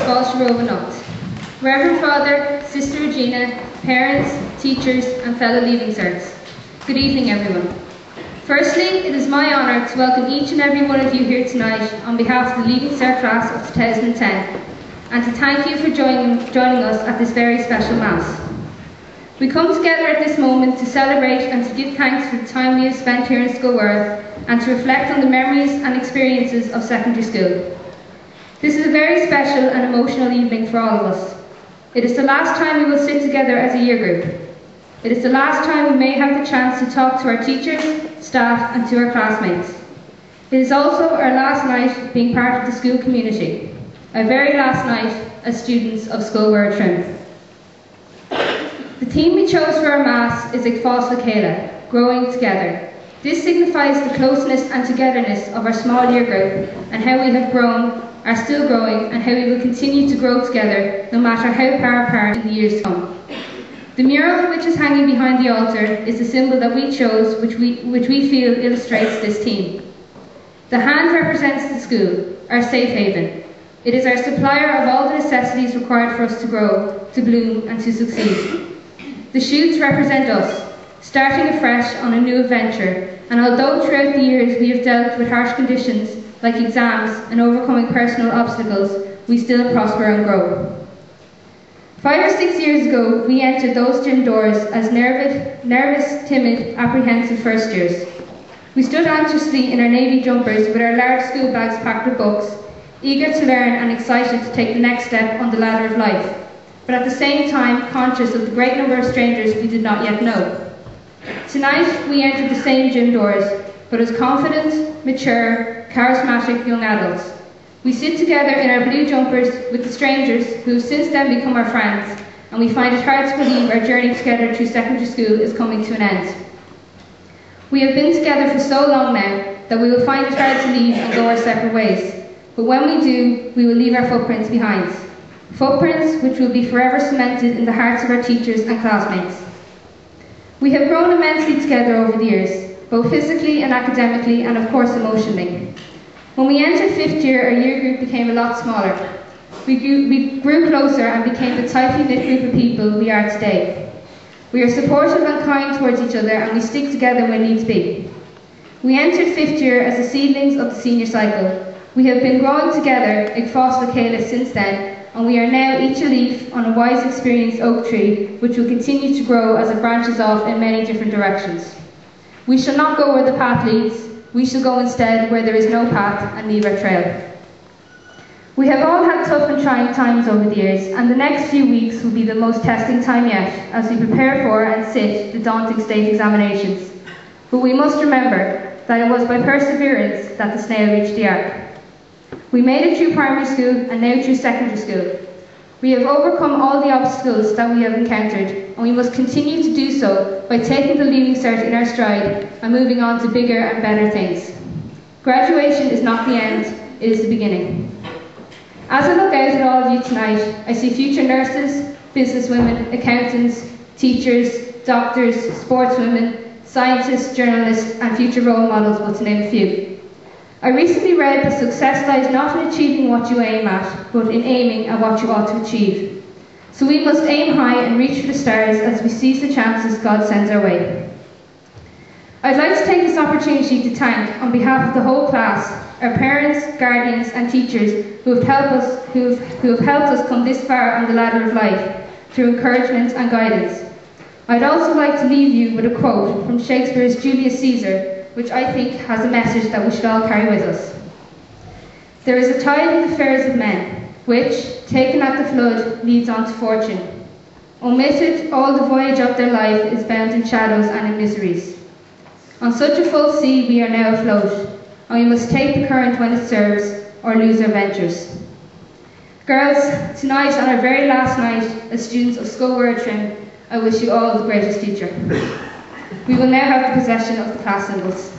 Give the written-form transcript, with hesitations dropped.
Balsharovanacht. Reverend Father, Sister Regina, parents, teachers and fellow Leaving Certs. Good evening everyone. Firstly, it is my honour to welcome each and every one of you here tonight on behalf of the Leaving Cert class of 2010 and to thank you for joining us at this very special Mass. We come together at this moment to celebrate and to give thanks for the time we have spent here in Scoilworth and to reflect on the memories and experiences of secondary school. This is a very special and emotional evening for all of us. It is the last time we will sit together as a year group. It is the last time we may have the chance to talk to our teachers, staff and to our classmates. It is also our last night being part of the school community. Our very last night as students of Scoilworth Trim. The theme we chose for our Mass is Ag Fós le Chéile, growing together. This signifies the closeness and togetherness of our small year group and how we have grown, are still growing and how we will continue to grow together no matter how far apart in the years to come. The mural which is hanging behind the altar is the symbol that we chose which we feel illustrates this theme. The hand represents the school, our safe haven. It is our supplier of all the necessities required for us to grow, to bloom and to succeed. The shoots represent us, starting afresh on a new adventure, and although throughout the years we have dealt with harsh conditions like exams and overcoming personal obstacles, we still prosper and grow. 5 or 6 years ago, we entered those gym doors as nervous, timid, apprehensive first years. We stood anxiously in our navy jumpers with our large school bags packed with books, eager to learn and excited to take the next step on the ladder of life, but at the same time conscious of the great number of strangers we did not yet know. Tonight, we entered the same gym doors, but as confident, mature, charismatic young adults. We sit together in our blue jumpers with the strangers who have since then become our friends, and we find it hard to believe our journey together through secondary school is coming to an end. We have been together for so long now that we will find it hard to leave and go our separate ways, but when we do, we will leave our footprints behind. Footprints which will be forever cemented in the hearts of our teachers and classmates. We have grown immensely together over the years, both physically and academically and of course emotionally. When we entered 5th year, our year group became a lot smaller. We grew closer and became the tightly knit group of people we are today. We are supportive and kind towards each other and we stick together when needs be. We entered 5th year as the seedlings of the senior cycle. We have been growing together, Ag Fós le Chéile, since then, and we are now each a leaf on a wise, experienced oak tree, which will continue to grow as it branches off in many different directions. We shall not go where the path leads, we shall go instead where there is no path and leave our trail. We have all had tough and trying times over the years, and the next few weeks will be the most testing time yet, as we prepare for and sit the daunting state examinations. But we must remember that it was by perseverance that the snail reached the ark. We made it through primary school and now through secondary school. We have overcome all the obstacles that we have encountered, and we must continue to do so by taking the Leaving Cert in our stride and moving on to bigger and better things. Graduation is not the end, it is the beginning. As I look out at all of you tonight, I see future nurses, businesswomen, accountants, teachers, doctors, sportswomen, scientists, journalists and future role models, but to name a few. I recently read that success lies not in achieving what you aim at, but in aiming at what you ought to achieve. So we must aim high and reach for the stars as we seize the chances God sends our way. I'd like to take this opportunity to thank, on behalf of the whole class, our parents, guardians and teachers who have helped us come this far on the ladder of life, through encouragement and guidance. I'd also like to leave you with a quote from Shakespeare's Julius Caesar, which I think has a message that we should all carry with us. There is a tide in the affairs of men, which, taken at the flood, leads on to fortune. Omitted, all the voyage of their life is bound in shadows and in miseries. On such a full sea we are now afloat, and we must take the current when it serves, or lose our ventures. Girls, tonight on our very last night as students of Scoilworth Trim, I wish you all the greatest future. We will now have the possession of the class symbols.